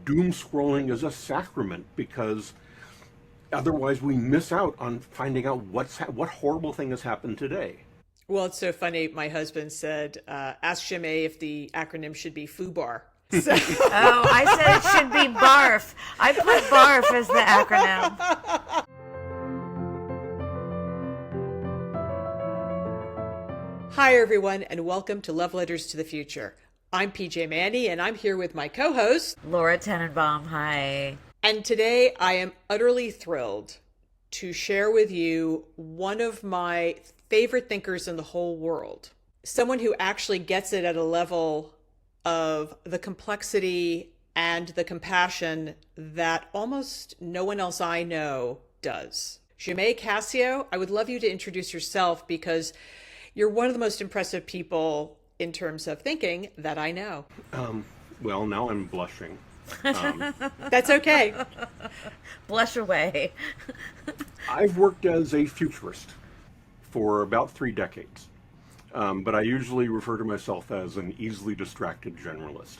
Doom scrolling is a sacrament because otherwise we miss out on finding out what horrible thing has happened today. Well, it's so funny. My husband said, ask Jamais if the acronym should be FUBAR. So Oh, I said it should be BARF. I put BARF as the acronym. hi, everyone, and welcome to Love Letters to the Future. I'm PJ Manney, and I'm here with my co-host, Laura Tenenbaum, hi. and today I am utterly thrilled to share with you one of my favorite thinkers in the whole world. Someone who actually gets it at a level of the complexity and the compassion that almost no one else I know does. Jamais Cascio, I would love you to introduce yourself because you're one of the most impressive people in terms of thinking that I know. Well, now I'm blushing. That's okay. Blush away. I've worked as a futurist for about 3 decades, but I usually refer to myself as an easily distracted generalist.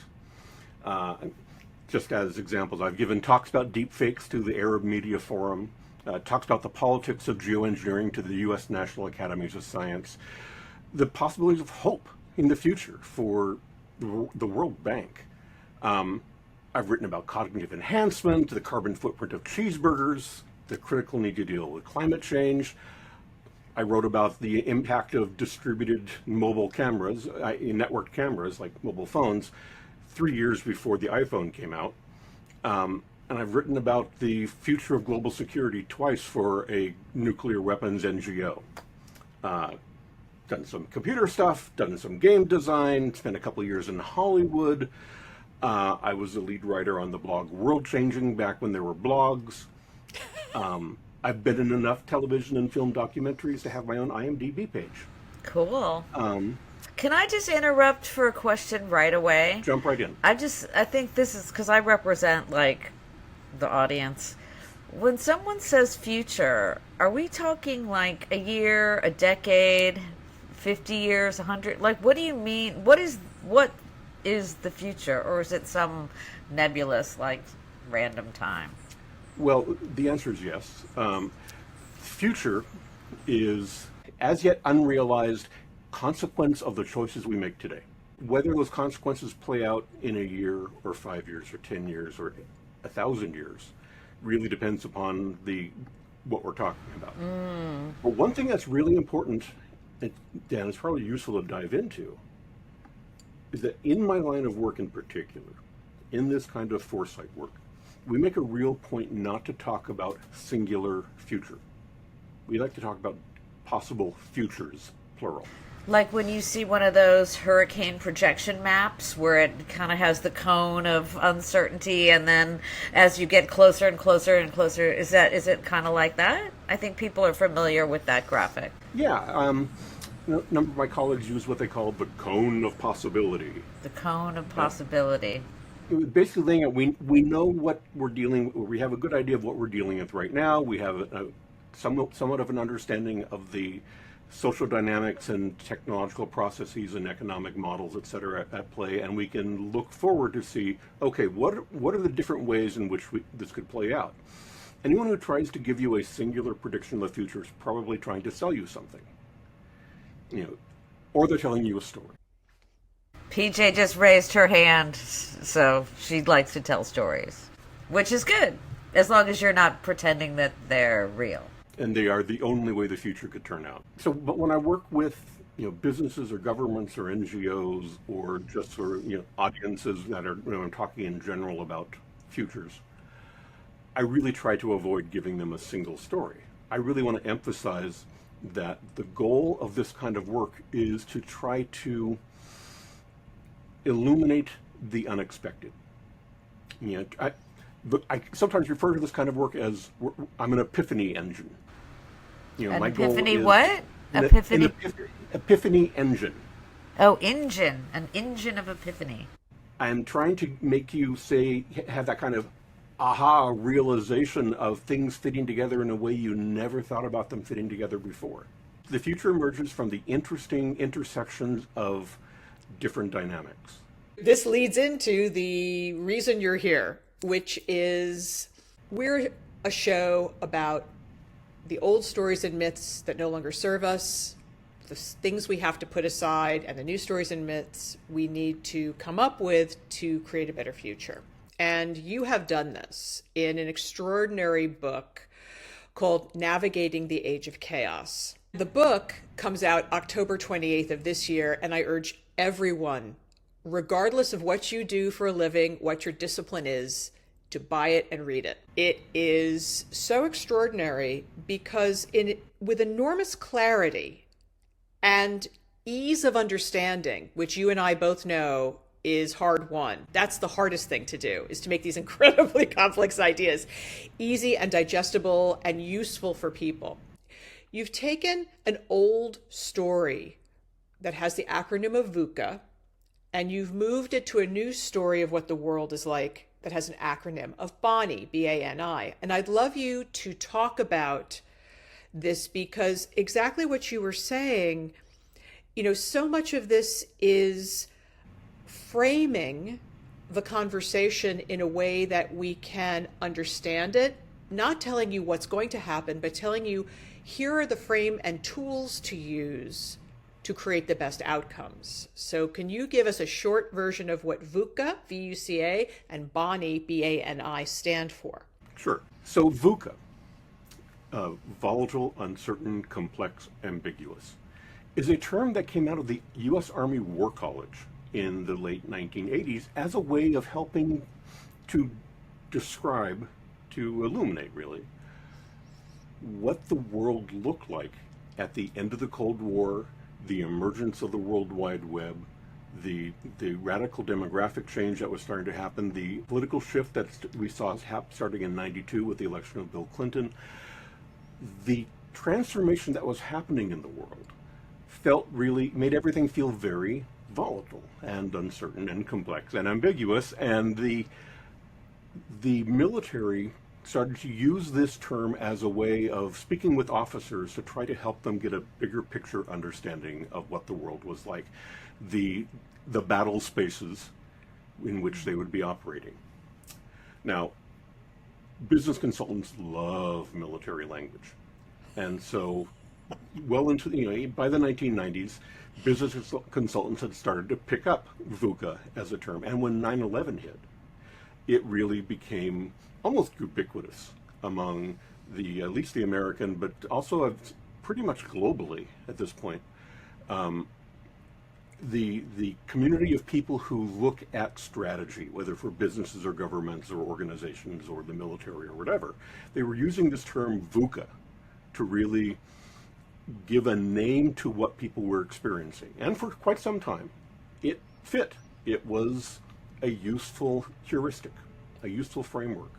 Just as examples, I've given talks about deepfakes to the Arab Media Forum, talks about the politics of geoengineering to the U.S. National Academies of Science, the possibilities of hope in the future for the World Bank. I've written about cognitive enhancement, the carbon footprint of cheeseburgers, the critical need to deal with climate change. I wrote about the impact of distributed mobile cameras, networked cameras like mobile phones, 3 years before the iPhone came out. And I've written about the future of global security twice for a nuclear weapons NGO. Done some computer stuff, done some game design, spent a couple of years in Hollywood. I was the lead writer on the blog World Changing back when there were blogs. I've been in enough television and film documentaries to have my own IMDb page. Cool. Can I just interrupt for a question right away? Jump right in. I think this is because I represent the audience. When someone says future, are we talking like a year, a decade, 50 years, 100? What do you mean? What is the future, or is it some nebulous, random time? Well, the answer is yes. Future is as yet unrealized consequence of the choices we make today. Whether those consequences play out in a year or 5 years or 10 years or 1,000 years really depends upon what we're talking about. But one thing that's really important, and Dan, it's probably useful to dive into, is that in my line of work in particular, in this kind of foresight work, we make a real point not to talk about singular future. We like to talk about possible futures, plural. Like when you see one of those hurricane projection maps where it kind of has the cone of uncertainty, and then as you get closer and closer and closer, is it kind of like that? I think people are familiar with that graphic. Yeah, a number of my colleagues use what they call the cone of possibility. The cone of possibility. Basically laying out, we know what we have a good idea of what we're dealing with right now. We have somewhat of an understanding of the social dynamics and technological processes and economic models, et cetera, at play, and we can look forward to see, okay, what are the different ways in which this could play out? Anyone who tries to give you a singular prediction of the future is probably trying to sell you something, or they're telling you a story. PJ just raised her hand, so she likes to tell stories, which is good, as long as you're not pretending that they're real. And they are the only way the future could turn out. So, but when I work with businesses or governments or NGOs or just audiences that are I'm talking in general about futures, I really try to avoid giving them a single story. I really want to emphasize that the goal of this kind of work is to try to illuminate the unexpected. I sometimes refer to this kind of work as I'm an epiphany engine. An my epiphany goal is what? An epiphany engine. Oh, engine. An engine of epiphany. I'm trying to make you have that kind of aha realization of things fitting together in a way you never thought about them fitting together before. The future emerges from the interesting intersections of different dynamics. This leads into the reason you're here. which is we're a show about the old stories and myths that no longer serve us, the things we have to put aside, and the new stories and myths we need to come up with to create a better future. And you have done this in an extraordinary book called Navigating the Age of Chaos. The book comes out October 28th of this year, and I urge everyone, regardless of what you do for a living, what your discipline is, to buy it and read it. It is so extraordinary because with enormous clarity and ease of understanding, which you and I both know is hard won. That's the hardest thing to do, is to make these incredibly complex ideas easy and digestible and useful for people. You've taken an old story that has the acronym of VUCA, and you've moved it to a new story of what the world is like that has an acronym of BANI, B-A-N-I. And I'd love you to talk about this because exactly what you were saying, so much of this is framing the conversation in a way that we can understand it, not telling you what's going to happen, but telling you here are the frame and tools to use to create the best outcomes. So can you give us a short version of what VUCA, V-U-C-A, and BANI, B-A-N-I, stand for? Sure. So VUCA, volatile, uncertain, complex, ambiguous, is a term that came out of the U.S. Army War College in the late 1980s as a way of helping to describe, to illuminate really, what the world looked like at the end of the Cold War, the emergence of the World Wide Web, the radical demographic change that was starting to happen, the political shift that we saw starting in '92 with the election of Bill Clinton, the transformation that was happening in the world made everything feel very volatile and uncertain and complex and ambiguous, and the military started to use this term as a way of speaking with officers to try to help them get a bigger picture understanding of what the world was like, the battle spaces in which they would be operating. Now, business consultants love military language, and so well into by the 1990s, business consultants had started to pick up VUCA as a term, and when 9/11 hit, it really became almost ubiquitous among at least the American, but also pretty much globally at this point. The community of people who look at strategy, whether for businesses or governments or organizations or the military or whatever, they were using this term VUCA to really give a name to what people were experiencing. And for quite some time, it fit. It was a useful heuristic, a useful framework.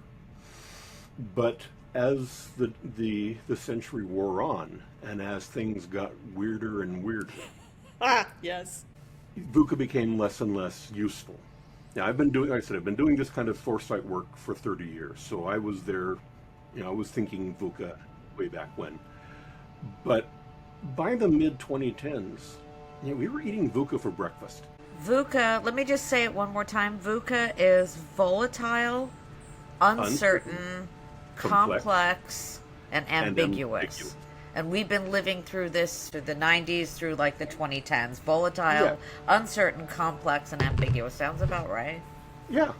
But as the century wore on, and as things got weirder and weirder, Yes, VUCA became less and less useful. Now, I've been doing this kind of foresight work for 30 years, so I was there, I was thinking VUCA way back when. But by the mid-2010s, we were eating VUCA for breakfast. VUCA, let me just say it one more time. VUCA is volatile, uncertain, complex, and ambiguous. And we've been living through this through the 90s, through like the 2010s. Volatile, uncertain, complex, and ambiguous. Sounds about right. Yeah.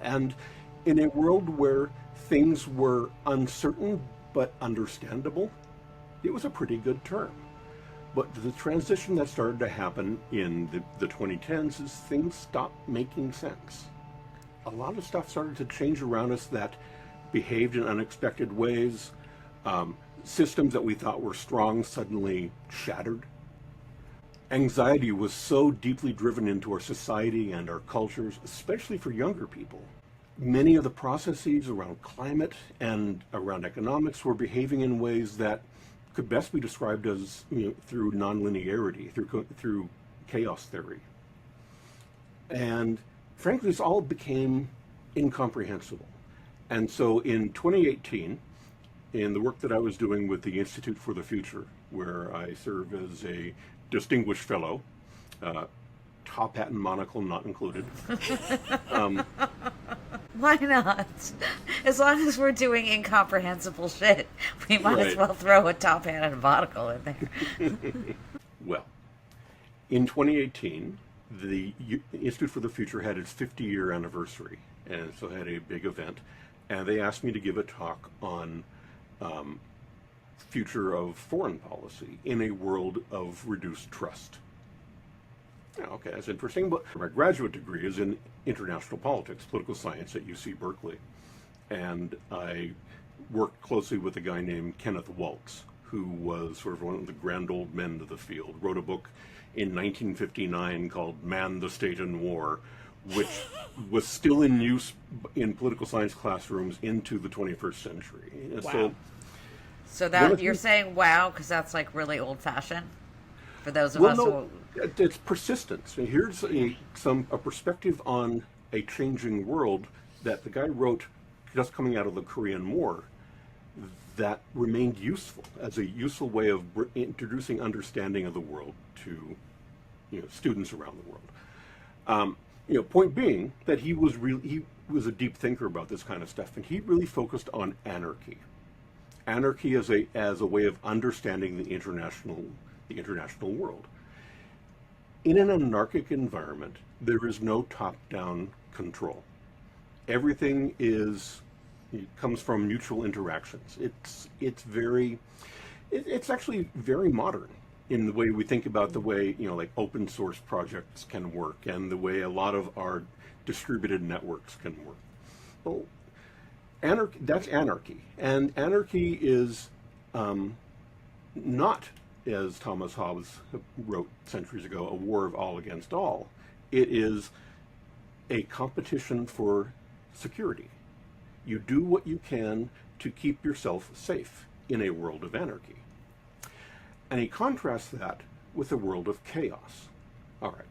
And in a world where things were uncertain but understandable, it was a pretty good term. But the transition that started to happen in the 2010s is things stopped making sense. A lot of stuff started to change around us that behaved in unexpected ways. Systems that we thought were strong suddenly shattered. Anxiety was so deeply driven into our society and our cultures, especially for younger people. Many of the processes around climate and around economics were behaving in ways that could best be described as through nonlinearity, through chaos theory. And frankly, this all became incomprehensible. And so in 2018, in the work that I was doing with the Institute for the Future, where I serve as a distinguished fellow, top hat and monocle not included, Why not? As long as we're doing incomprehensible shit, we might as Right. well throw a top hat and a monocle in there. Well, in 2018, the Institute for the Future had its 50-year anniversary, and so had a big event. And they asked me to give a talk on future of foreign policy in a world of reduced trust. Yeah, okay, that's interesting. But my graduate degree is in international politics, political science at UC Berkeley. And I worked closely with a guy named Kenneth Waltz, who was sort of one of the grand old men of the field, wrote a book in 1959 called Man, the State and War, which was still in use in political science classrooms into the 21st century. Wow. So that you're saying wow because that's like really old fashioned for those of us no, who it's persistence. And here's a perspective on a changing world that the guy wrote just coming out of the Korean War that remained useful as a useful way of introducing understanding of the world to students around the world. Point being that he was a deep thinker about this kind of stuff, and he really focused on anarchy. Anarchy as a way of understanding the international world. In an anarchic environment, there is no top-down control. Everything comes from mutual interactions. It's actually very modern in the way we think about the way like open source projects can work and the way a lot of our distributed networks can work. Well, that's anarchy, and anarchy is not, as Thomas Hobbes wrote centuries ago, a war of all against all. It is a competition for security. You do what you can to keep yourself safe in a world of anarchy. And he contrasts that with a world of chaos. All right.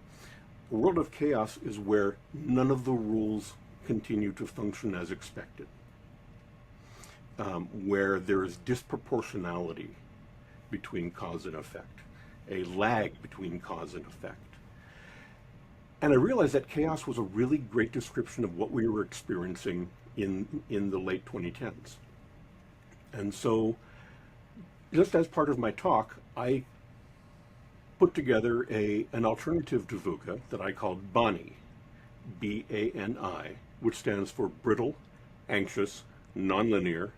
A world of chaos is where none of the rules continue to function as expected, where there is disproportionality between cause and effect, a lag between cause and effect. And I realized that chaos was a really great description of what we were experiencing in the late 2010s. And so, just as part of my talk, I put together an alternative to VUCA that I called BANI, B-A-N-I, which stands for brittle, anxious, nonlinear,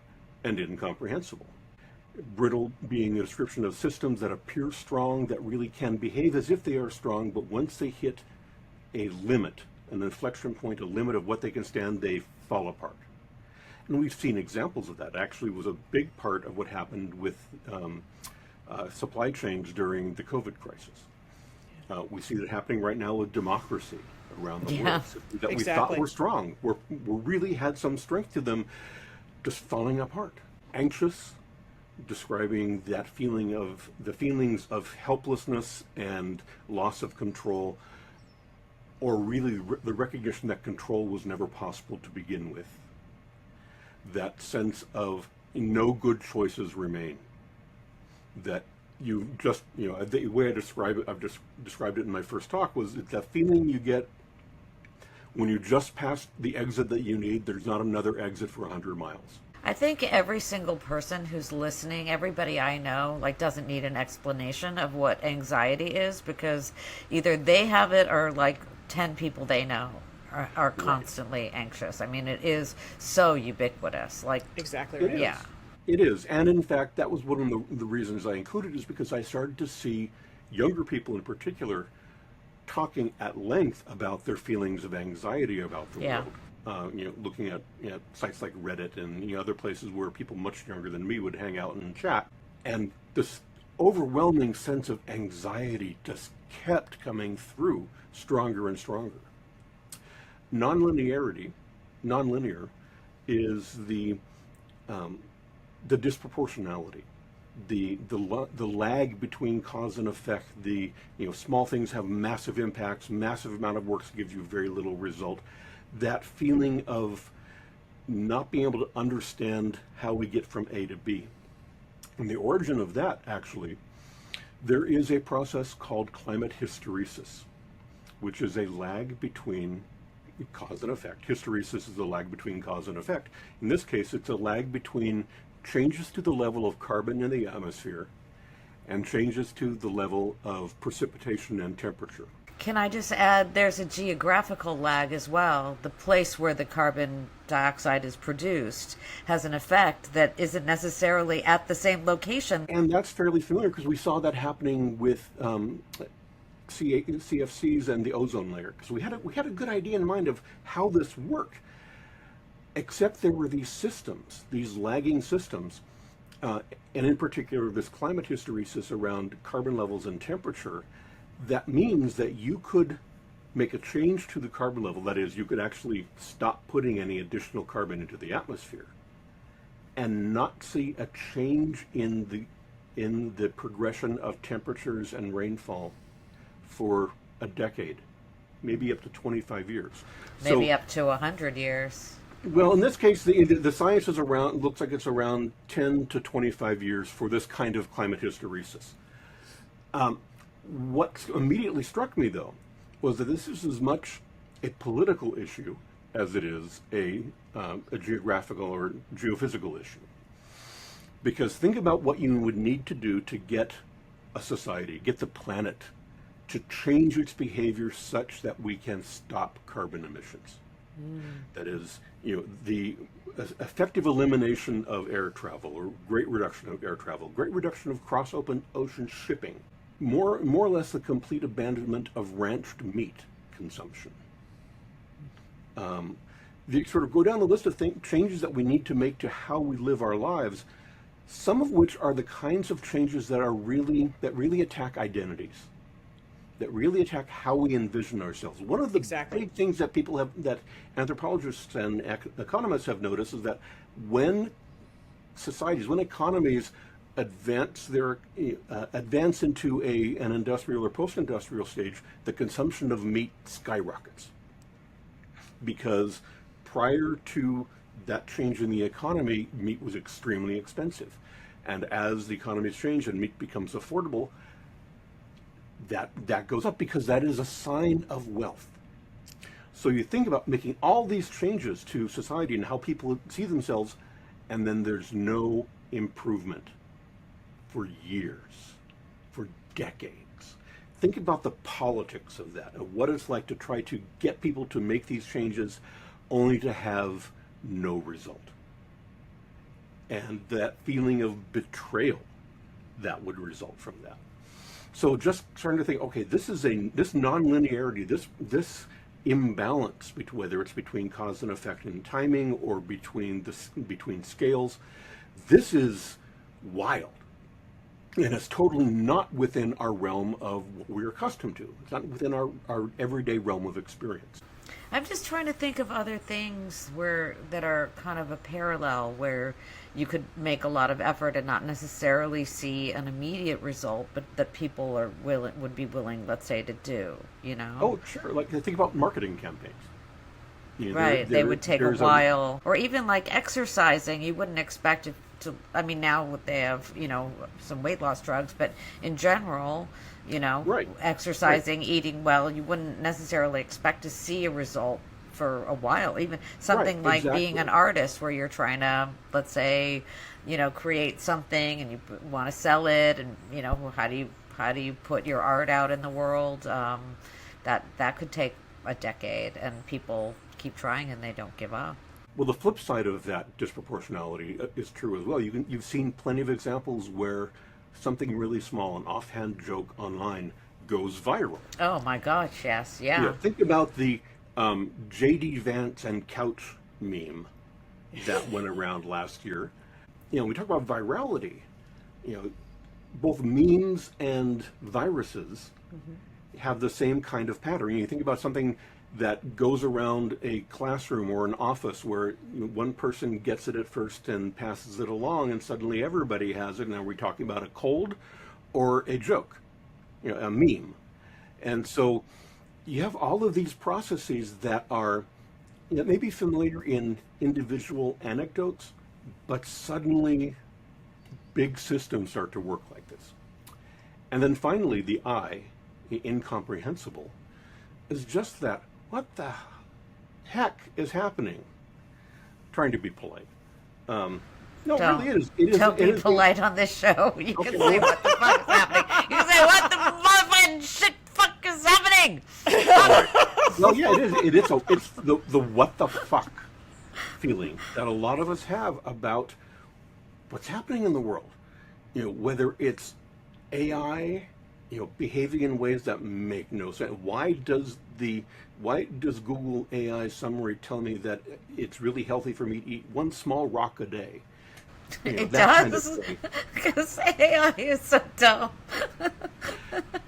and incomprehensible. Brittle being a description of systems that appear strong, that really can behave as if they are strong, but once they hit a limit, an inflection point, a limit of what they can stand, they fall apart. And we've seen examples of that. Actually, was a big part of what happened with supply chains during the COVID crisis. We see that happening right now with democracy around the world. That we thought were strong, were really had some strength to them, just falling apart. Anxious, describing that the feelings of helplessness and loss of control, or really the recognition that control was never possible to begin with. That sense of no good choices remain. That you just, the way I've just described it in my first talk was that feeling you get when you just passed the exit that you need, there's not another exit for 100 miles. I think every single person who's listening, everybody I know, doesn't need an explanation of what anxiety is, because either they have it or 10 people they know are constantly anxious. I mean, it is so ubiquitous. Exactly right. Yeah. It is. And in fact, that was one of the reasons I included, is because I started to see younger people in particular talking at length about their feelings of anxiety about the world. Looking at sites like Reddit and other places where people much younger than me would hang out and chat. And this overwhelming sense of anxiety just kept coming through stronger and stronger. Nonlinear is the disproportionality, the lag between cause and effect. Small things have massive impacts, massive amount of work gives you very little result. That feeling of not being able to understand how we get from A to B. And the origin of that, actually, there is a process called climate hysteresis, which is a lag between cause and effect. Hysteresis is a lag between cause and effect. In this case, it's a lag between changes to the level of carbon in the atmosphere and changes to the level of precipitation and temperature. Can I just add, there's a geographical lag as well. The place where the carbon dioxide is produced has an effect that isn't necessarily at the same location. And that's fairly familiar because we saw that happening with CFCs and the ozone layer. Because we had a good idea in mind of how this worked, except there were these systems, these lagging systems, and in particular this climate hysteresis around carbon levels and temperature. That means that you could make a change to the carbon level. That is, you could actually stop putting any additional carbon into the atmosphere and not see a change in the progression of temperatures and rainfall for a decade, maybe up to 25 years. Maybe up to 100 years. Well, in this case, the science is around, looks like it's around 10 to 25 years for this kind of climate hysteresis. What immediately struck me, though, was that this is as much a political issue as it is a geographical or geophysical issue. Because think about what you would need to do to get a society, get the planet to change its behavior such that we can stop carbon emissions. That is, the effective elimination of air travel or great reduction of air travel, great reduction of cross-ocean shipping, more or less the complete abandonment of ranched meat consumption. The sort of go down the list of changes that we need to make to how we live our lives, some of which are the kinds of changes that really attack identities, that really attack how we envision ourselves. One of the big things that that anthropologists and economists have noticed is that when economies advance into an industrial or post-industrial stage, the consumption of meat skyrockets. Because prior to that change in the economy, meat was extremely expensive. And as the economies change and meat becomes affordable, that goes up because that is a sign of wealth. So you think about making all these changes to society and how people see themselves, and then there's no improvement for years, for decades. Think about the politics of that, of what it's like to try to get people to make these changes only to have no result. And that feeling of betrayal that would result from that. So just starting to think, okay, this nonlinearity, this imbalance, whether it's between cause and effect in timing or between scales, this is wild. And it's totally not within our realm of what we're accustomed to. It's not within our everyday realm of experience. I'm just trying to think of other things that are kind of a parallel where you could make a lot of effort and not necessarily see an immediate result, but that people would be willing, let's say, to do, Oh, sure. Like think about marketing campaigns. Right. They would take a while. Or even like exercising, you wouldn't expect it to, now they have, some weight loss drugs, but in general, right. exercising, right. Eating well, you wouldn't necessarily expect to see a result for a while. Even something right, like exactly. being an artist where you're trying to, let's say, create something and you want to sell it, and how do you put your art out in the world? That could take a decade, and people keep trying and they don't give up. Well, the flip side of that disproportionality is true as well. You've seen plenty of examples where something really small, an offhand joke online, goes viral. Oh my gosh, yes, yeah. Think about the J.D. Vance and couch meme that went around last year. We talk about virality. Both memes and viruses have the same kind of pattern. You think about something that goes around a classroom or an office where one person gets it at first and passes it along, and suddenly everybody has it. Now, are we talking about a cold or a joke, a meme? And so you have all of these processes that are maybe familiar in individual anecdotes, but suddenly big systems start to work like this. And then finally, the I, the incomprehensible, is just that. heck is happening? Trying to be polite. No, Don't. really, it is. Don't it be is- polite on this show. You can Okay. say what the fuck is happening. You can say what the motherfucking shit fuck is happening. Well, yeah, it is. It's the what the fuck feeling that a lot of us have about what's happening in the world. Whether it's AI, behaving in ways that make no sense. Why does Google AI summary tell me that it's really healthy for me to eat one small rock a day? It that kind of does. thing. Because AI is so dumb.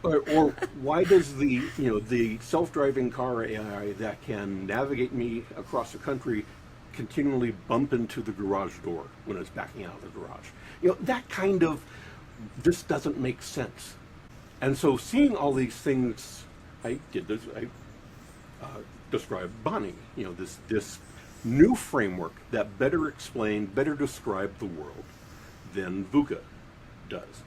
Or why does the self-driving car AI that can navigate me across the country continually bump into the garage door when it's backing out of the garage? That kind of, this doesn't make sense. And so seeing all these things, I described BANI, this new framework that better describe the world than VUCA does.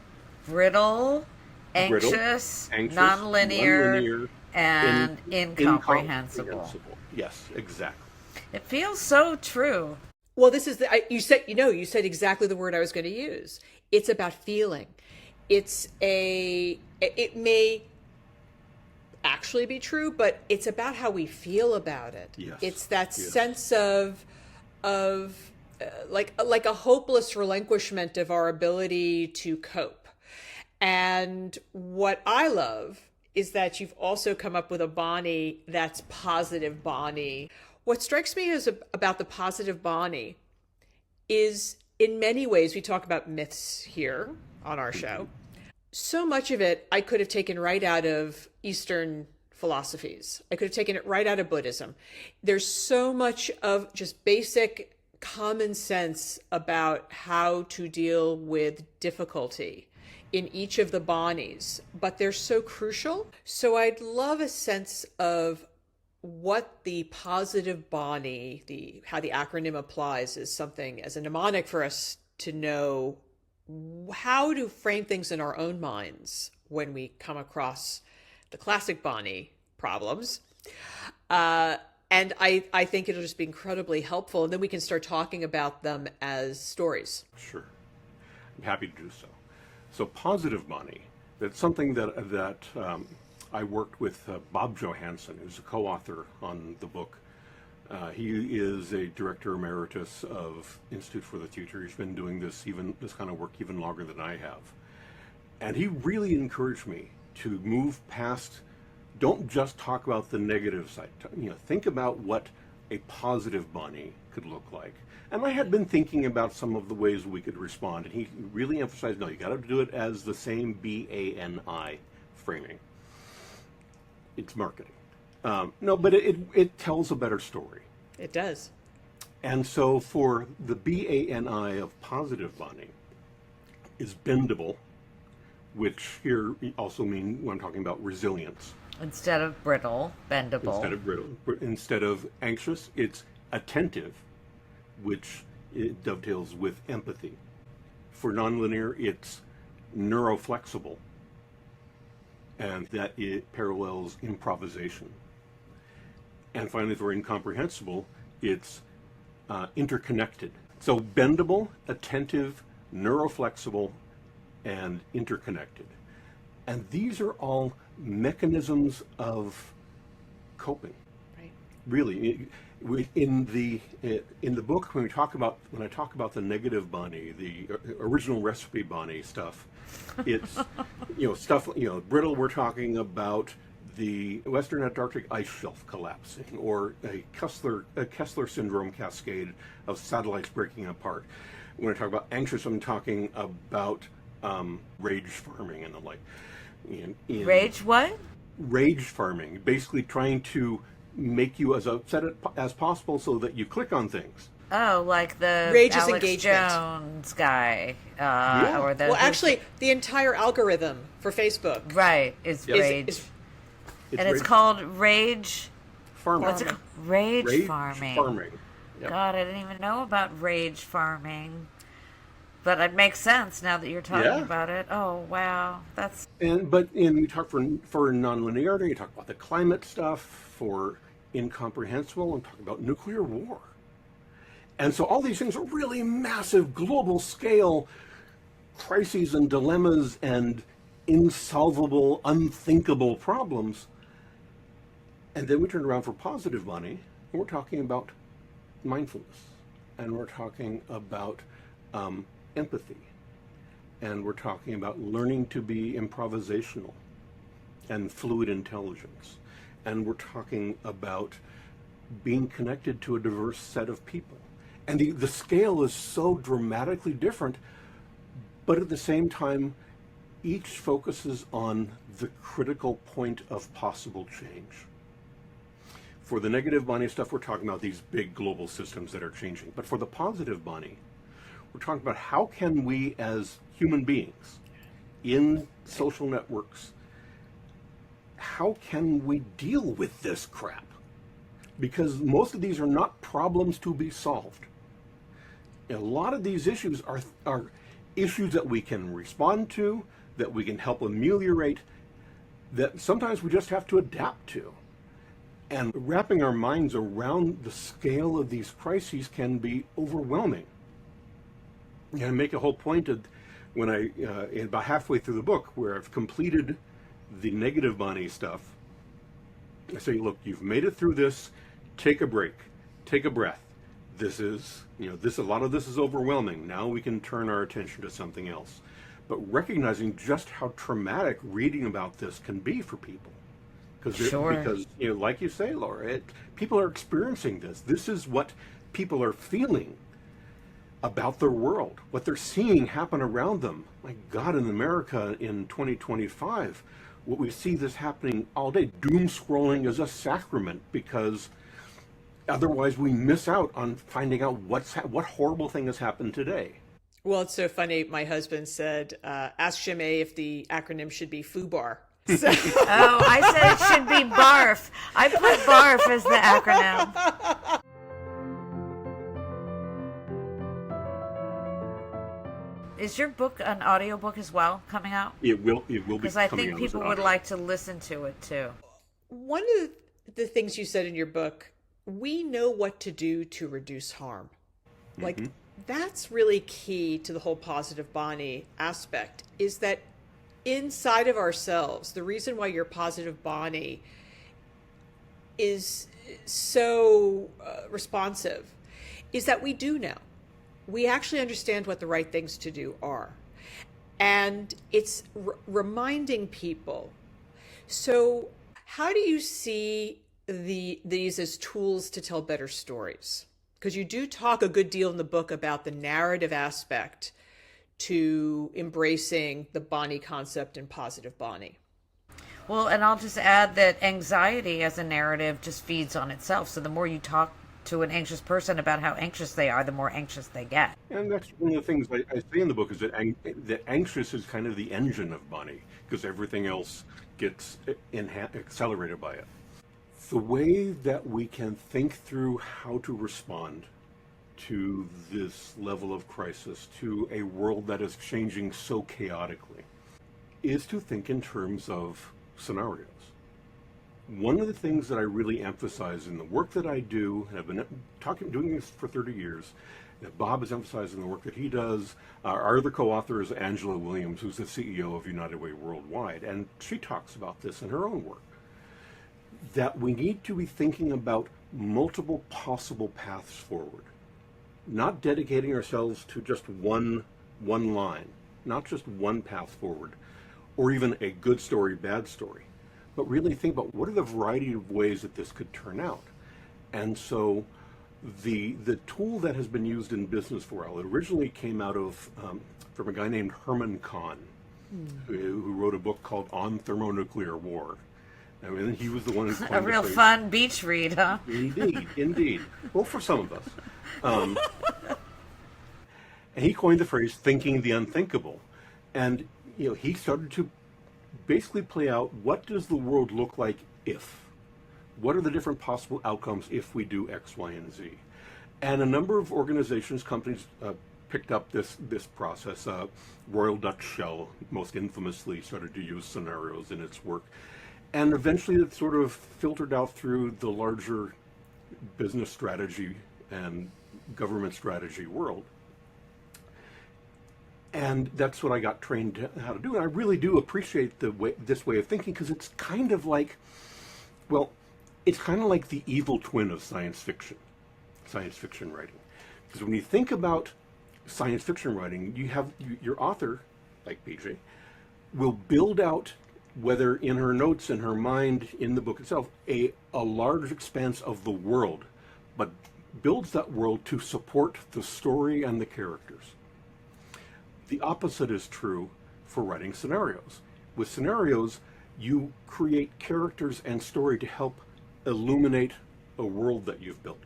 Brittle, anxious, nonlinear, and incomprehensible. Yes, exactly. It feels so true. Well, this is you said exactly the word I was going to use. It's about feeling. It may actually be true, but it's about how we feel about it. Yes. It's that sense of like a hopeless relinquishment of our ability to cope. And what I love is that you've also come up with a BANI that's positive BANI. What strikes me about the positive BANI is, in many ways, we talk about myths here on our show. So much of it I could have taken right out of Eastern philosophies. I could have taken it right out of Buddhism. There's so much of just basic common sense about how to deal with difficulty in each of the BANIs, but they're so crucial. So I'd love a sense of what the positive BANI, how the acronym applies, is something as a mnemonic for us to know how to frame things in our own minds when we come across the classic BANI problems. And I think it'll just be incredibly helpful. And then we can start talking about them as stories. Sure. I'm happy to do so. So positive BANI, that's something that I worked with Bob Johansson, who's a co-author on the book. He is a director emeritus of Institute for the Future. He's been doing this kind of work even longer than I have. And he really encouraged me to move past, don't just talk about the negative side. Think about what a positive BANI could look like. And I had been thinking about some of the ways we could respond, and he really emphasized, no, you got to do it as the same BANI framing. It's marketing. No, but it tells a better story. It does. And so for the BANI of positive BANI is bendable, which here also mean when I'm talking about resilience. Instead of brittle, bendable. Instead of anxious, it's attentive, which it dovetails with empathy. For nonlinear, it's neuroflexible, and that it parallels improvisation. And finally, for incomprehensible, it's interconnected. So bendable, attentive, neuroflexible, and interconnected. And these are all mechanisms of coping. Right. Really, in the book, when I talk about the negative BANI, the original recipe BANI stuff, it's brittle. We're talking about the Western Antarctic ice shelf collapsing, or a Kessler syndrome cascade of satellites breaking apart. When I talk about anxious, I'm talking about rage farming and the like. Rage what? Rage farming, basically trying to make you as upset as possible so that you click on things. Oh, like the Rage is Alex engagement. Jones guy. Yeah. Or the, Well, actually, the entire algorithm for Facebook. right, is Yep. rage. It's and it's rage called rage. farming. What's it called? Rage, Rage farming. Yep. God, I didn't even know about rage farming. But it makes sense now that you're talking about it. Oh, wow. But you talk for nonlinearity, you talk about the climate stuff, for incomprehensible. I'm talking about nuclear war. And so all these things are really massive, global scale crises and dilemmas and insolvable, unthinkable problems. And then we turn around for positive money, and we're talking about mindfulness, and we're talking about empathy, and we're talking about learning to be improvisational and fluid intelligence, and we're talking about being connected to a diverse set of people. And the scale is so dramatically different, but at the same time, each focuses on the critical point of possible change. For the negative Bani stuff, we're talking about these big global systems that are changing. But for the positive Bani, we're talking about how can we as human beings in social networks, how can we deal with this crap? Because most of these are not problems to be solved. A lot of these issues are issues that we can respond to, that we can help ameliorate, that sometimes we just have to adapt to. And wrapping our minds around the scale of these crises can be overwhelming. And I make a whole point of when about halfway through the book, where I've completed the negative Bani stuff, I say, look, you've made it through this, take a break, take a breath. This is, a lot of this is overwhelming. Now we can turn our attention to something else. But recognizing just how traumatic reading about this can be for people. Because like you say, Laura, people are experiencing this. This is what people are feeling about their world, what they're seeing happen around them. My God, in America in 2025, what we see this happening all day. Doom scrolling is a sacrament because otherwise we miss out on finding out what horrible thing has happened today. Well, it's so funny. My husband said, ask Jamais if the acronym should be FUBAR. So. Oh, I said it should be BARF. I put BARF as the acronym. Is your book an audiobook as well coming out? It will be because I think people would like to listen to it too. One of the things you said in your book, we know what to do to reduce harm. Like, that's really key to the whole positive Bani aspect, is that inside of ourselves, the reason why your positive Bani is so responsive is that we do know. We actually understand what the right things to do are. And it's reminding people. So how do you see these as tools to tell better stories? Because you do talk a good deal in the book about the narrative aspect to embracing the Bani concept and positive Bani. Well, and I'll just add that anxiety as a narrative just feeds on itself. So the more you talk to an anxious person about how anxious they are, the more anxious they get. And that's one of the things I say in the book, is that anxious is kind of the engine of Bani, because everything else gets accelerated by it. The way that we can think through how to respond to this level of crisis, to a world that is changing so chaotically, is to think in terms of scenarios. One of the things that I really emphasize in the work that I do, and I've been doing this for 30 years, that Bob has emphasized in the work that he does. Our other co-author is Angela Williams, who's the CEO of United Way Worldwide, and she talks about this in her own work, that we need to be thinking about multiple possible paths forward. Not dedicating ourselves to just one line, not just one path forward, or even a good story, bad story, but really think about what are the variety of ways that this could turn out. And so the tool that has been used in business for a while, it originally came out of from a guy named Herman Kahn, who wrote a book called On Thermonuclear War. I mean, he was the one who coined a real fun beach read, huh? Indeed. Well, for some of us. And he coined the phrase "thinking the unthinkable," and he started to basically play out, what does the world look like if? What are the different possible outcomes if we do X, Y, and Z? And a number of organizations, companies picked up this process. Royal Dutch Shell, most infamously, started to use scenarios in its work. And eventually it sort of filtered out through the larger business strategy and government strategy world. And that's what I got trained how to do. And I really do appreciate this way of thinking, because it's kind of like, well, it's kind of like the evil twin of science fiction writing. Because when you think about science fiction writing, you have your author, like BJ, will build out, whether in her notes, in her mind, in the book itself, a large expanse of the world, but builds that world to support the story and the characters. The opposite is true for writing scenarios. With scenarios, you create characters and story to help illuminate a world that you've built.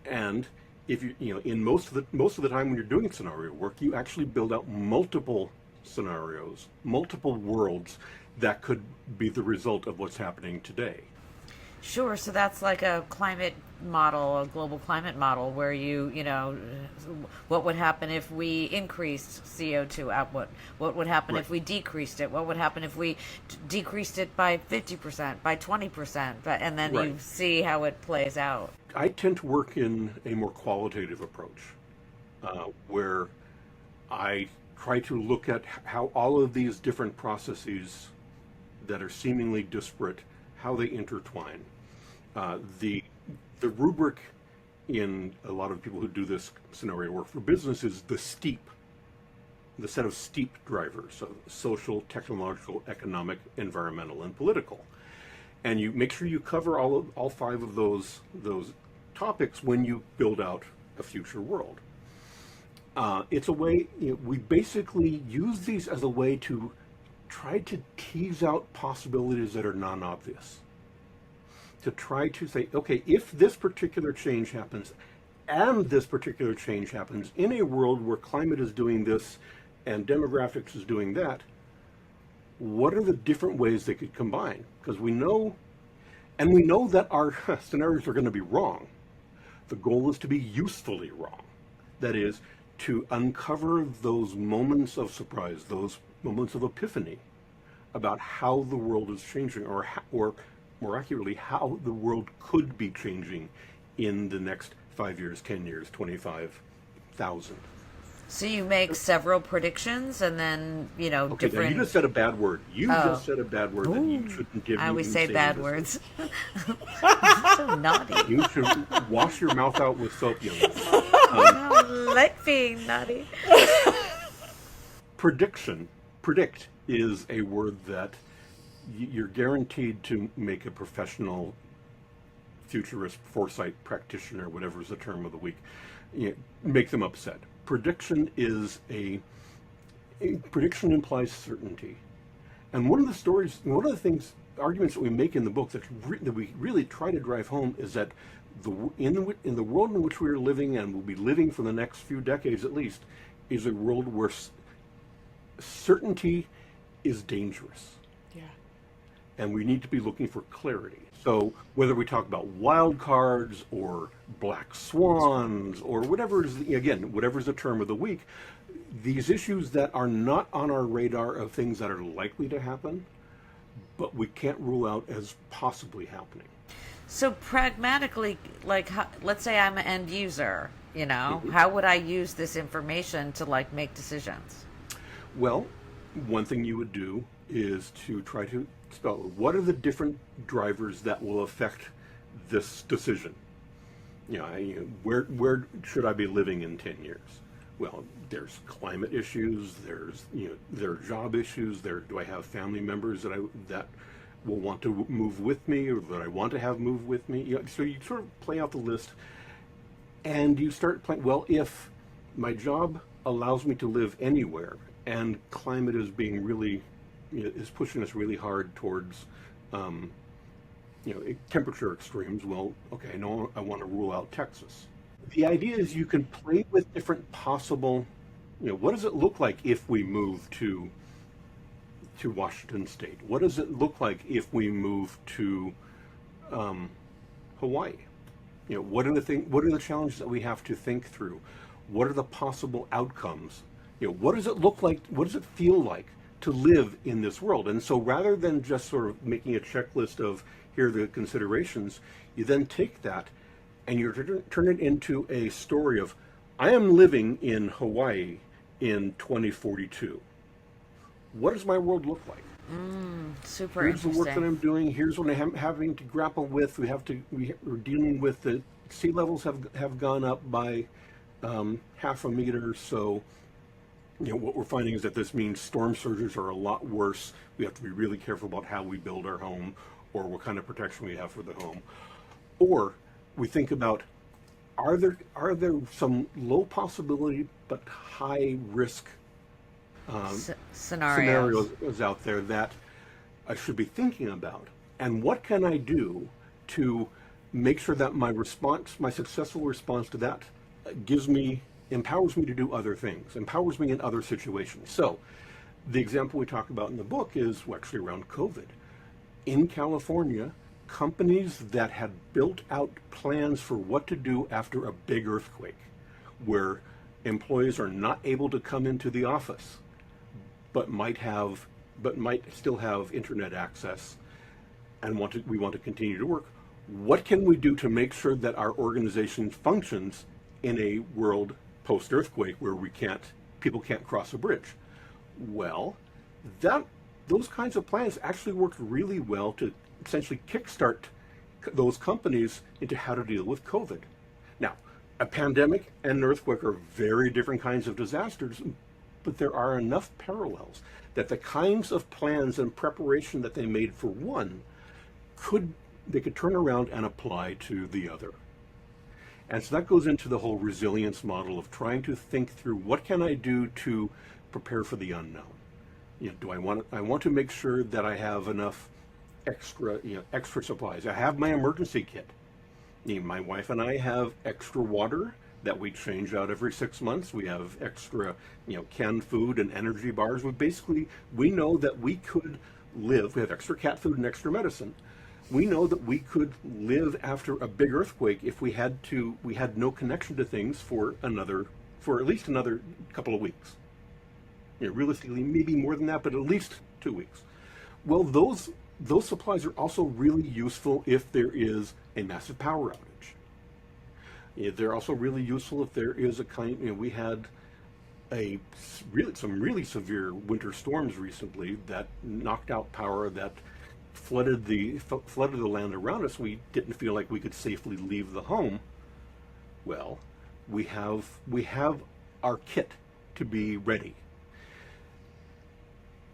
And if in most of the time when you're doing scenario work, you actually build out multiple scenarios, multiple worlds that could be the result of what's happening today. Sure. So that's like a climate model, a global climate model, where you know, what would happen if we increased CO2 output? What would happen if we decreased it? What would happen if we decreased it by 50%, by 20%? And then you see how it plays out. I tend to work in a more qualitative approach, where I try to look at how all of these different processes that are seemingly disparate, how they intertwine. The rubric in a lot of people who do this scenario work for business is the set of steep drivers, so social, technological, economic, environmental, and political. And you make sure you cover all five of those topics when you build out a future world. It's a way, we basically use these as a way to try to tease out possibilities that are non-obvious. To try to say, okay, if this particular change happens, and this particular change happens in a world where climate is doing this and demographics is doing that, what are the different ways they could combine? Because we know that our scenarios are going to be wrong. The goal is to be usefully wrong. That is, to uncover those moments of surprise, those moments of epiphany about how the world is changing, or more accurately, how the world could be changing in the next 5 years, 10 years, 25,000. So you make several predictions, and then, Okay, different... now you just said a bad word. You just said a bad word that you shouldn't give me. I always say bad words. So naughty. You should wash your mouth out with soap, young lady. I like being naughty. Predict is a word that you're guaranteed to make a professional futurist, foresight practitioner, whatever is the term of the week, make them upset. Prediction implies certainty. And one of the arguments that we make in the book that we really try to drive home is that in the world in which we are living, and will be living for the next few decades at least, is a world where certainty is dangerous. Yeah. And we need to be looking for clarity. So whether we talk about wild cards or black swans or whatever is the term of the week, these issues that are not on our radar of things that are likely to happen, but we can't rule out as possibly happening. So pragmatically, let's say I'm an end user, how would I use this information to make decisions? Well, one thing you would do is to try to spell what are the different drivers that will affect this decision. Where should I be living in 10 years? Well, there's climate issues. There are job issues. Do I have family members that will want to move with me, or that I want to have move with me? So you sort of play out the list, and you start playing. Well, if my job allows me to live anywhere, and climate is being really is pushing us really hard towards temperature extremes, well, okay, I know I want to rule out Texas. The idea is you can play with different possible, what does it look like if we move to Washington State? What does it look like if we move to Hawaii? What are the challenges that we have to think through? What are the possible outcomes? What does it look like? What does it feel like to live in this world. And so rather than just sort of making a checklist of here are the considerations, you then take that and you turn it into a story of, I am living in Hawaii in 2042. What does my world look like? Super Here's the interesting. work that I'm doing. Here's what I'm having to grapple with. We're dealing with the sea levels have gone up by half a meter. So, what we're finding is that this means storm surges are a lot worse. We have to be really careful about how we build our home, or what kind of protection we have for the home. Or we think about, are there some low possibility but high risk Scenarios. scenarios out there that I should be thinking about, and what can I do to make sure that my successful response to that empowers me to do other things, empowers me in other situations. So the example we talk about in the book is actually around COVID. In California, companies that had built out plans for what to do after a big earthquake, where employees are not able to come into the office, but might still have internet access, and we want to continue to work. What can we do to make sure that our organization functions in a world post-earthquake where people can't cross a bridge? Well, those kinds of plans actually worked really well to essentially kickstart those companies into how to deal with COVID. Now, a pandemic and an earthquake are very different kinds of disasters, but there are enough parallels that the kinds of plans and preparation that they made for one they could turn around and apply to the other. And so that goes into the whole resilience model of trying to think through, what can I do to prepare for the unknown? I want to make sure that I have enough extra supplies. I have my emergency kit. My wife and I have extra water that we change out every 6 months. We have extra, canned food and energy bars. We know that we could live. We have extra cat food and extra medicine. We know that we could live after a big earthquake if we had no connection to things for at least another couple of weeks. Realistically, maybe more than that, but at least 2 weeks. Well, those supplies are also really useful if there is a massive power outage. They're also really useful if there is we had some really severe winter storms recently that knocked out power, that flooded the land around us. We didn't feel like we could safely leave the home. Well, we have our kit to be ready.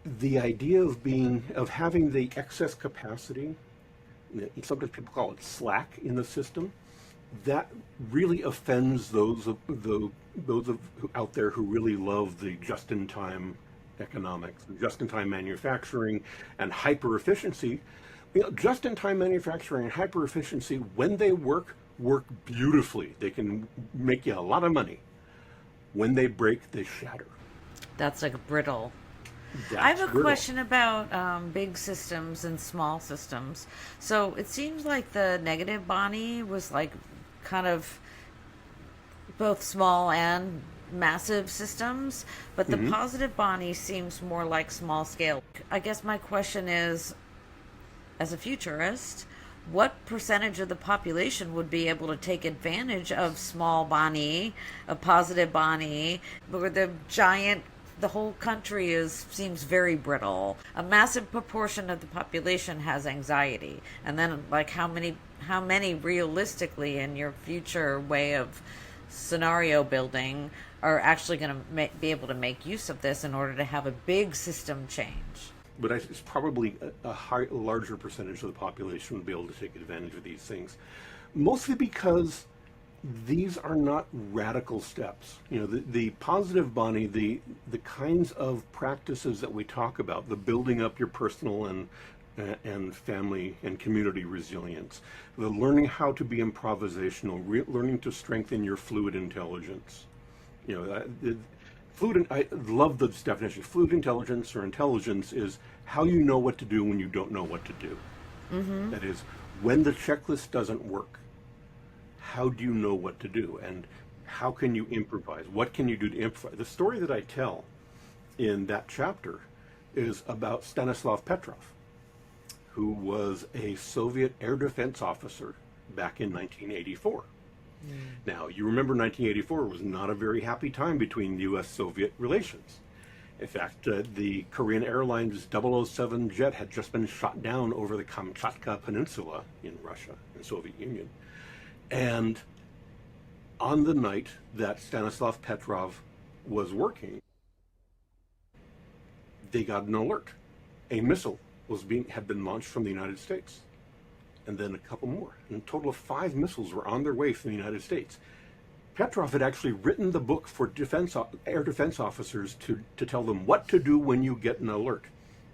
The idea of having the excess capacity, sometimes people call it slack in the system, that really offends those out there who really love the just-in-time economics, just-in-time manufacturing, and hyper-efficiency. Just-in-time manufacturing and hyper-efficiency, when they work beautifully. They can make you a lot of money. When they break, they shatter. That's like brittle. That's I have a brittle. question about big systems and small systems. So it seems like the negative BANI was like kind of both small and massive systems, but the positive BANI seems more like small scale. I guess my question is, as a futurist, what percentage of the population would be able to take advantage of small BANI, a positive BANI, where the whole country seems very brittle. A massive proportion of the population has anxiety, and then like how many realistically in your future way of scenario building are actually going to be able to make use of this in order to have a big system change? But it's probably a larger percentage of the population would be able to take advantage of these things, mostly because these are not radical steps. The positive BANI, the kinds of practices that we talk about, the building up your personal and family and community resilience, the learning how to be improvisational, learning to strengthen your fluid intelligence. I love this definition. Fluid intelligence or intelligence is how you know what to do when you don't know what to do. Mm-hmm. That is, when the checklist doesn't work, how do you know what to do? And how can you improvise? What can you do to improvise? The story that I tell in that chapter is about Stanislav Petrov, who was a Soviet air defense officer back in 1984. Now, you remember 1984 was not a very happy time between U.S.-Soviet relations. In fact, the Korean Airlines 007 jet had just been shot down over the Kamchatka Peninsula in Russia, in the Soviet Union. And on the night that Stanislav Petrov was working, they got an alert. A missile had been launched from the United States. And then a couple more. And a total of 5 missiles were on their way from the United States. Petrov had actually written the book for air defense officers to tell them what to do when you get an alert,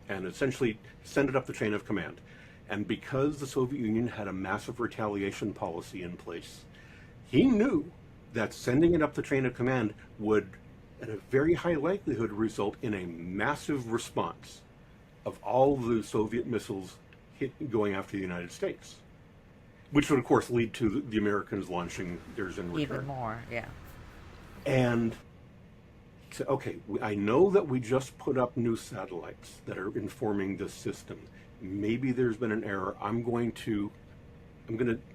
and essentially send it up the chain of command. And because the Soviet Union had a massive retaliation policy in place, he knew that sending it up the chain of command would, at a very high likelihood, result in a massive response of all the Soviet missiles going after the United States, which would, of course, lead to the Americans launching theirs in return. Even more, yeah. And so, okay, I know that we just put up new satellites that are informing this system. Maybe there's been an error. I'm going to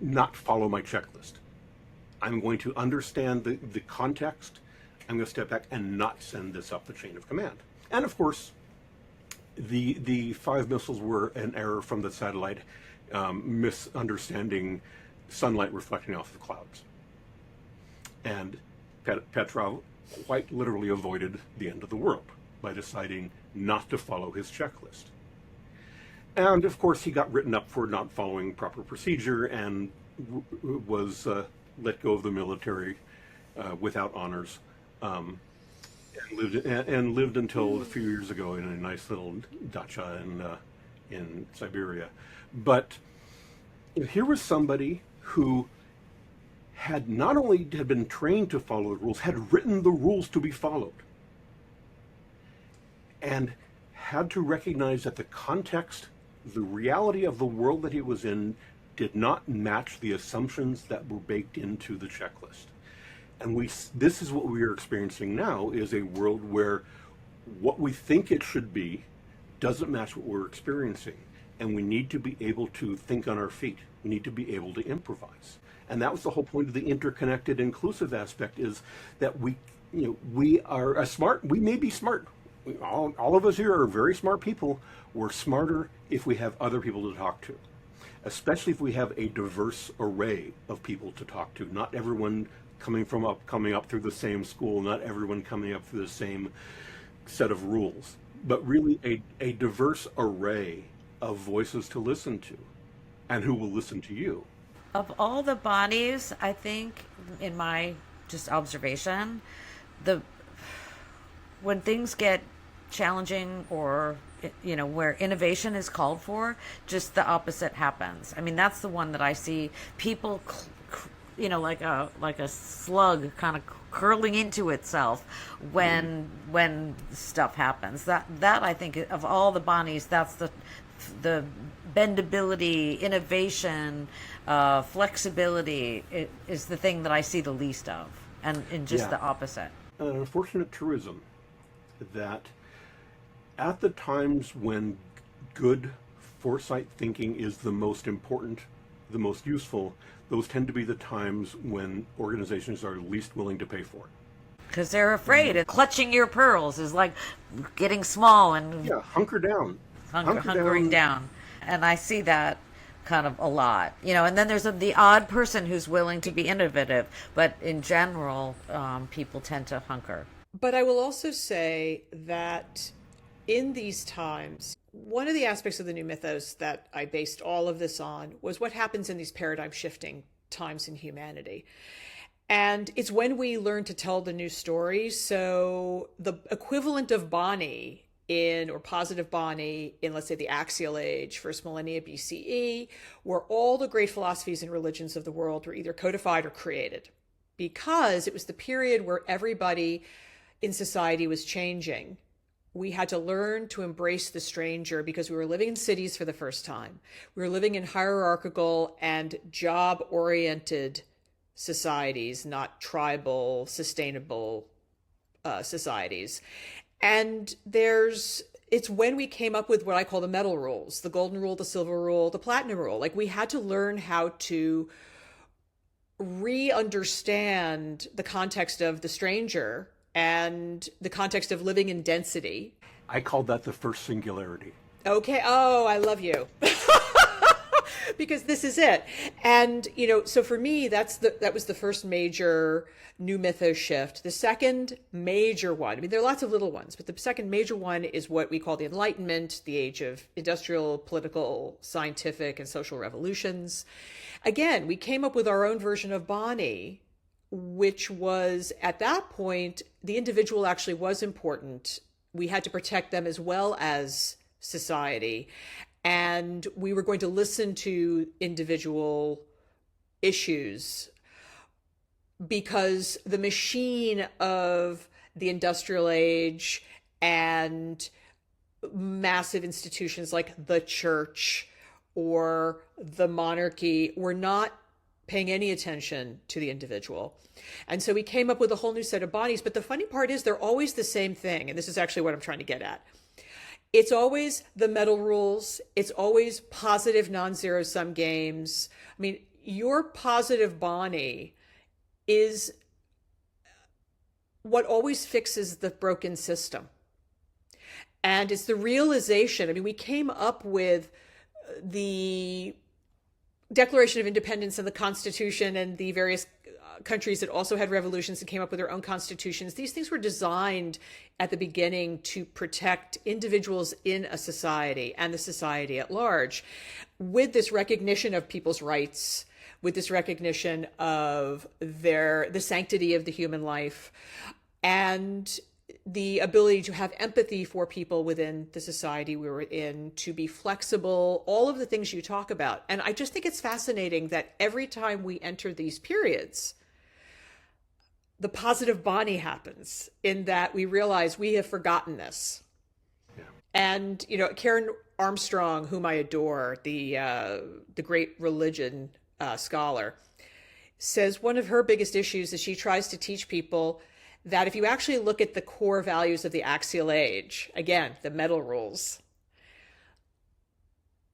not follow my checklist. I'm going to understand the context. I'm going to step back and not send this up the chain of command. And of course, the 5 missiles were an error from the satellite, misunderstanding sunlight reflecting off the clouds. And Petrov quite literally avoided the end of the world by deciding not to follow his checklist. And of course, he got written up for not following proper procedure and was let go of the military without honors. And lived until a few years ago in a nice little dacha in Siberia. But here was somebody who had not only had been trained to follow the rules, had written the rules to be followed, and had to recognize that the context, the reality of the world that he was in, did not match the assumptions that were baked into the checklist. And this is what we are experiencing now, is a world where what we think it should be doesn't match what we're experiencing. And we need to be able to think on our feet. We need to be able to improvise. And that was the whole point of the interconnected, inclusive aspect, is that we are we may be smart. All of us here are very smart people. We're smarter if we have other people to talk to, especially if we have a diverse array of people to talk to. Not everyone coming up through the same school, not everyone coming up through the same set of rules, but really a diverse array of voices to listen to, and who will listen to you. Of all the bodies, I think, in my just observation, when things get challenging or where innovation is called for, just the opposite happens. I mean, that's the one that I see people like a slug kind of curling into itself when stuff happens. That I think, of all the bodies, that's the bendability, innovation, flexibility is the thing that I see the least of, and in just the opposite. An unfortunate truism that at the times when good foresight thinking is the most important, the most useful, those tend to be the times when organizations are least willing to pay for it. Because they're afraid. Clutching your pearls is like getting small and... Yeah, hunker down. Hunkering down. And I see that kind of a lot. And then there's the odd person who's willing to be innovative. But in general, people tend to hunker. But I will also say that in these times, one of the aspects of the new mythos that I based all of this on was what happens in these paradigm shifting times in humanity. And it's when we learn to tell the new story. So the equivalent of BANI or positive BANI in, let's say, the axial age, first millennia BCE, where all the great philosophies and religions of the world were either codified or created, because it was the period where everybody in society was changing. We had to learn to embrace the stranger because we were living in cities for the first time. We were living in hierarchical and job-oriented societies, not tribal, sustainable societies. And it's when we came up with what I call the metal rules, the golden rule, the silver rule, the platinum rule. Like we had to learn how to re-understand the context of the stranger and the context of living in density. I called that the first singularity. Okay. Oh, I love you. Because this is it. And, so for me, that was the first major new mythos shift. The second major one, I mean, there are lots of little ones, but the second major one is what we call the Enlightenment, the age of industrial, political, scientific, and social revolutions. Again, we came up with our own version of BANI, which was, at that point, the individual actually was important. We had to protect them as well as society. And we were going to listen to individual issues because the machine of the industrial age and massive institutions like the church or the monarchy were not paying any attention to the individual. And so we came up with a whole new set of bodies. But the funny part is they're always the same thing. And this is actually what I'm trying to get at. It's always the metal rules. It's always positive non-zero sum games. I mean, your positive BANI is what always fixes the broken system. And it's the realization. I mean, we came up with the Declaration of Independence and the Constitution and the various countries that also had revolutions and came up with their own constitutions. These things were designed at the beginning to protect individuals in a society and the society at large, with this recognition of people's rights, with this recognition of the sanctity of the human life, and the ability to have empathy for people within the society we were in, to be flexible, all of the things you talk about. And I just think it's fascinating that every time we enter these periods, the positive BANI happens, in that we realize we have forgotten this. Yeah. And, Karen Armstrong, whom I adore, the great religion scholar, says one of her biggest issues is she tries to teach people that if you actually look at the core values of the axial age, again, the metal rules,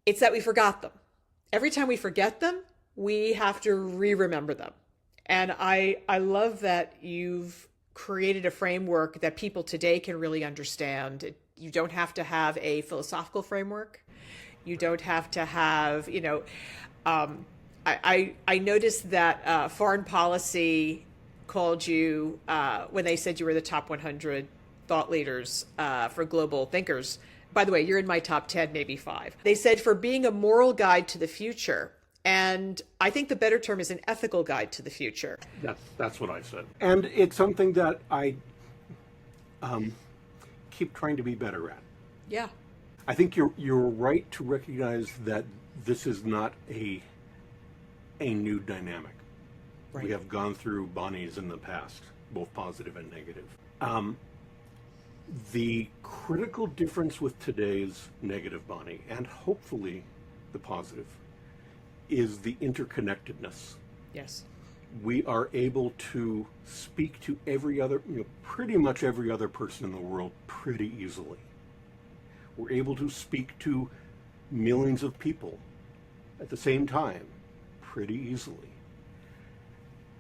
it's that we forgot them. Every time we forget them, we have to re-remember them. And I love that you've created a framework that people today can really understand. You don't have to have a philosophical framework. You don't have to have, I noticed that Foreign Policy called you, when they said you were the top 100 thought leaders for global thinkers. By the way, you're in my top 10, maybe 5. They said for being a moral guide to the future. And I think the better term is an ethical guide to the future. That's what I said. And it's something that I keep trying to be better at. Yeah. I think you're right to recognize that this is not a new dynamic. Right. We have gone through BANIs in the past, both positive and negative. The critical difference with today's negative BANI, and hopefully the positive, is the interconnectedness. Yes. We are able to speak to pretty much every other person in the world pretty easily. We're able to speak to millions of people at the same time pretty easily.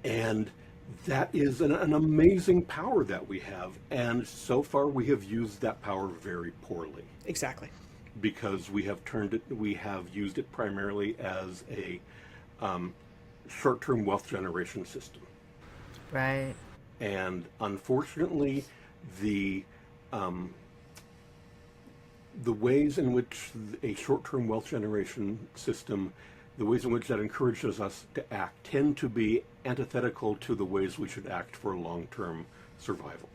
And that is an amazing power that we have. And so far we have used that power very poorly. Exactly. Because we have used it primarily as a short-term wealth generation system. Right. And unfortunately, the ways in which a short-term wealth generation system, the ways in which that encourages us to act, tend to be antithetical to the ways we should act for long-term survival.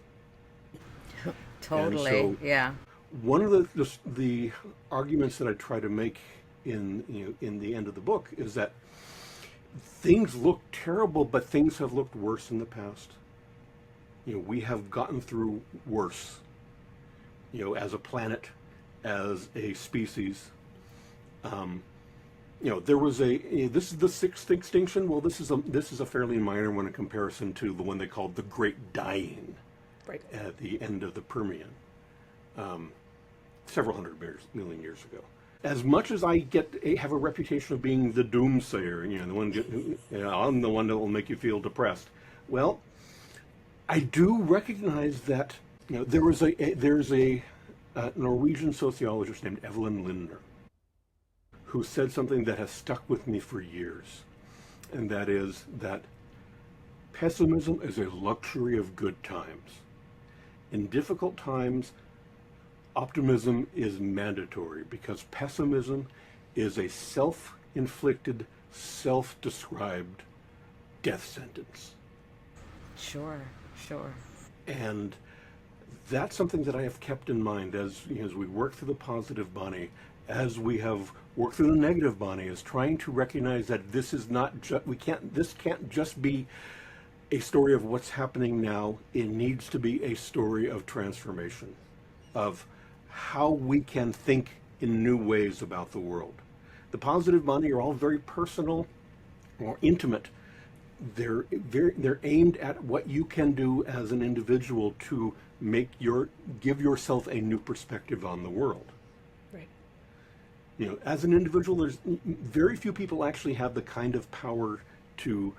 Totally. So, yeah. One of the arguments that I try to make in the end of the book is that things look terrible, but things have looked worse in the past. We have gotten through worse. As a planet, as a species. There was this is the 6th extinction. Well, this is a fairly minor one in comparison to the one they called the Great Dying, right, at the end of the Permian. several hundred million years ago. As much as I have a reputation of being the doomsayer, the one, I'm the one that will make you feel depressed. Well, I do recognize that there's a Norwegian sociologist named Evelyn Lindner who said something that has stuck with me for years, and that is that pessimism is a luxury of good times. In difficult times, optimism is mandatory because pessimism is a self-inflicted, self-described death sentence. Sure. And that's something that I have kept in mind as we work through the positive BANI, as we have worked through the negative BANI, is trying to recognize that this is not this can't just be a story of what's happening now. It needs to be a story of transformation, of how we can think in new ways about the world. The positive BANI are all very personal or intimate. They're aimed at what you can do as an individual to give yourself a new perspective on the world. Right. As an individual, there's very few people actually have the kind of power to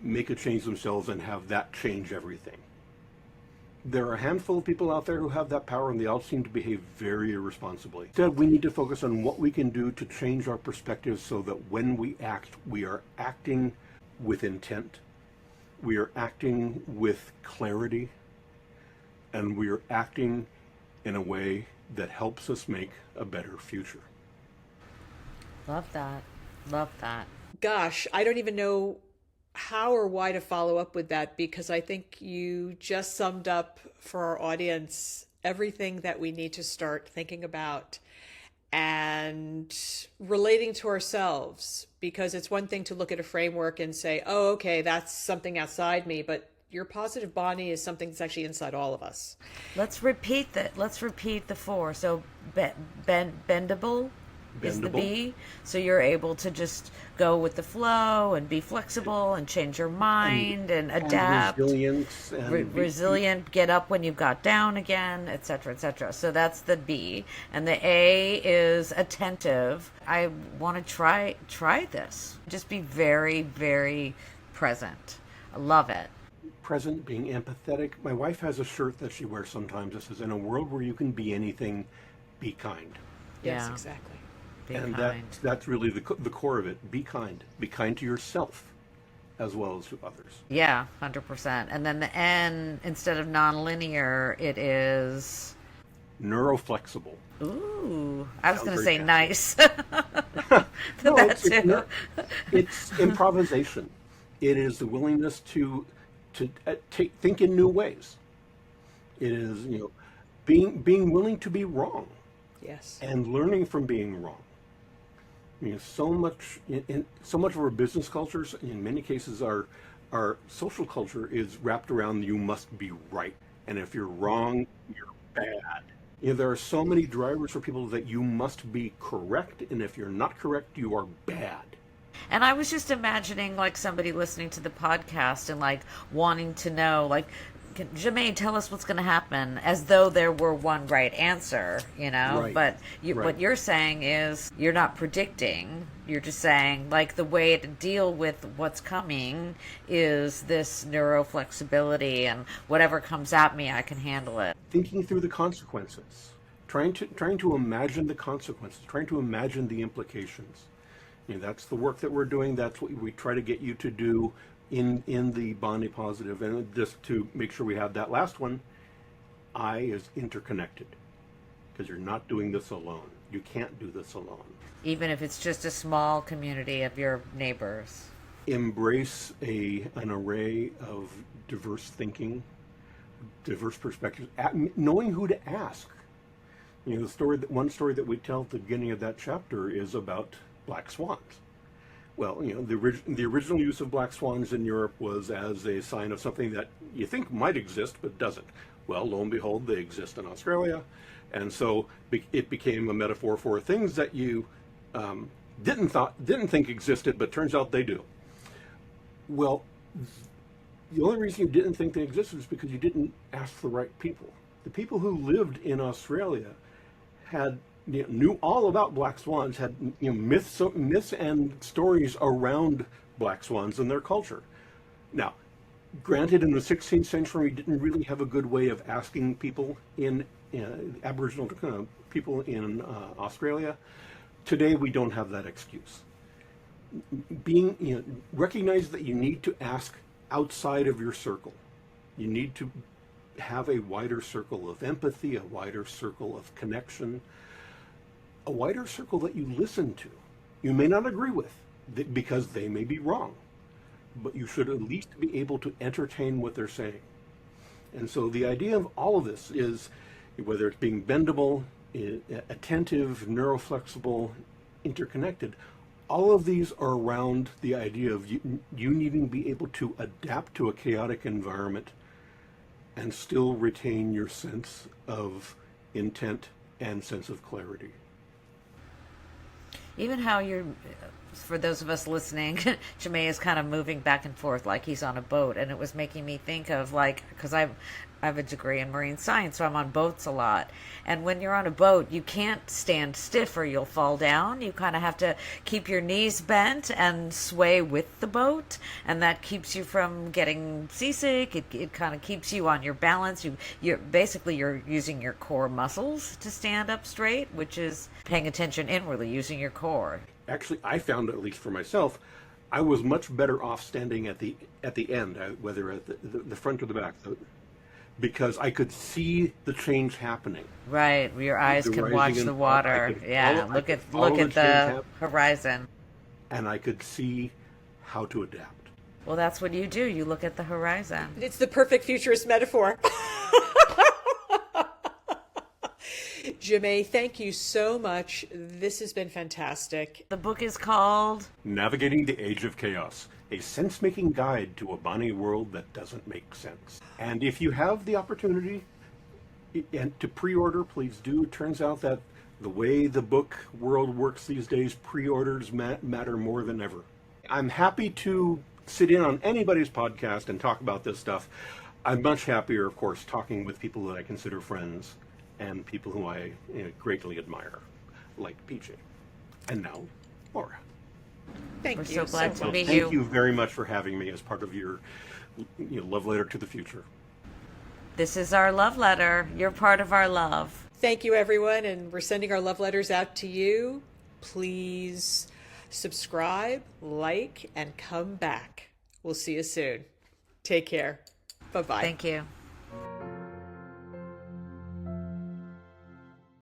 make a change themselves and have that change everything. There are a handful of people out there who have that power, and they all seem to behave very irresponsibly. Instead, we need to focus on what we can do to change our perspectives so that when we act, we are acting with intent, we are acting with clarity, and we are acting in a way that helps us make a better future. Love that. Gosh, I don't even know how or why to follow up with that, because I think you just summed up for our audience everything that we need to start thinking about and relating to ourselves. Because it's one thing to look at a framework and say, oh, okay, that's something outside me, but your positive BANI is something that's actually inside all of us. Let's repeat the four. So bendable is the B. So you're able to just go with the flow and be flexible and change your mind and adapt. And Resilient, get up when you've got down again, etc., etc. So that's the B. And the A is attentive. I want to try this. Just be very, very present. I love it. Present, being empathetic. My wife has a shirt that she wears sometimes that says, in a world where you can be anything, be kind. Yes, Yeah. exactly. Be And kind. that's really the core of it. Be kind. Be kind to yourself as well as to others. Yeah, 100%. And then the N, instead of nonlinear, it is... Neuroflexible. Ooh, I was Sounds going to very say nice. No, That too. it's improvisation. It is the willingness to think in new ways. It is being willing to be wrong. Yes. And learning from being wrong. So much of our business cultures, in many cases, our social culture is wrapped around you must be right, and if you're wrong, you're bad. There are so many drivers for people that you must be correct, and if you're not correct, you are bad. And I was just imagining like somebody listening to the podcast and like wanting to know, like, Jamais, tell us what's going to happen, as though there were one right answer, Right. But Right. What you're saying is you're not predicting. You're just saying, like, the way to deal with what's coming is this neuroflexibility, and whatever comes at me, I can handle it. Thinking through the consequences, trying to imagine the consequences, trying to imagine the implications. That's the work that we're doing. That's what we try to get you to do in the BANI positive. And just to make sure we have that last one, I is interconnected, because you're not doing this alone. You can't do this alone. Even if it's just a small community of your neighbors. Embrace an array of diverse thinking, diverse perspectives, knowing who to ask. One story that we tell at the beginning of that chapter is about black swans. Well, the original use of black swans in Europe was as a sign of something that you think might exist but doesn't. Well, lo and behold, they exist in Australia, and so it became a metaphor for things that you didn't think existed, but turns out they do. Well, the only reason you didn't think they existed is because you didn't ask the right people. The people who lived in Australia had knew all about black swans, had myths and stories around black swans in their culture. Now, granted, in the 16th century, didn't really have a good way of asking people in Aboriginal people in Australia. Today, we don't have that excuse. Recognize that you need to ask outside of your circle. You need to have a wider circle of empathy, a wider circle of connection, a wider circle that you listen to. You may not agree with, because they may be wrong, but you should at least be able to entertain what they're saying. And so the idea of all of this is, whether it's being bendable, attentive, neuroflexible, interconnected, all of these are around the idea of you needing to be able to adapt to a chaotic environment and still retain your sense of intent and sense of clarity. Even how you're, for those of us listening, Jamais is kind of moving back and forth like he's on a boat, and it was making me think of, like, because I have a degree in marine science, so I'm on boats a lot. And when you're on a boat, you can't stand stiff or you'll fall down. You kind of have to keep your knees bent and sway with the boat, and that keeps you from getting seasick. It kind of keeps you on your balance. You're using your core muscles to stand up straight, which is paying attention inwardly, using your core. Actually, I found, at least for myself, I was much better off standing at the end, whether at the front or the back, because I could see the change happening. Right, your eyes can watch the water. Look at the horizon. And I could see how to adapt. Well, that's what you do. You look at the horizon. It's the perfect futurist metaphor. Jamais, thank you so much. This has been fantastic. The book is called Navigating the Age of Chaos, a sense-making guide to a BANI world that doesn't make sense. And if you have the opportunity and to pre-order, please do. It turns out that the way the book world works these days, pre-orders matter more than ever. I'm happy to sit in on anybody's podcast and talk about this stuff. I'm much happier, of course, talking with people that I consider friends and people who I greatly admire, like PJ. And now, Laura. Thank We're you. so glad to meet Thank you. you very much for having me as part of your love letter to the future. This is our love letter. You're part of our love. Thank you, everyone, and we're sending our love letters out to you. Please subscribe, like, and come back. We'll see you soon. Take care. Bye-bye. Thank you.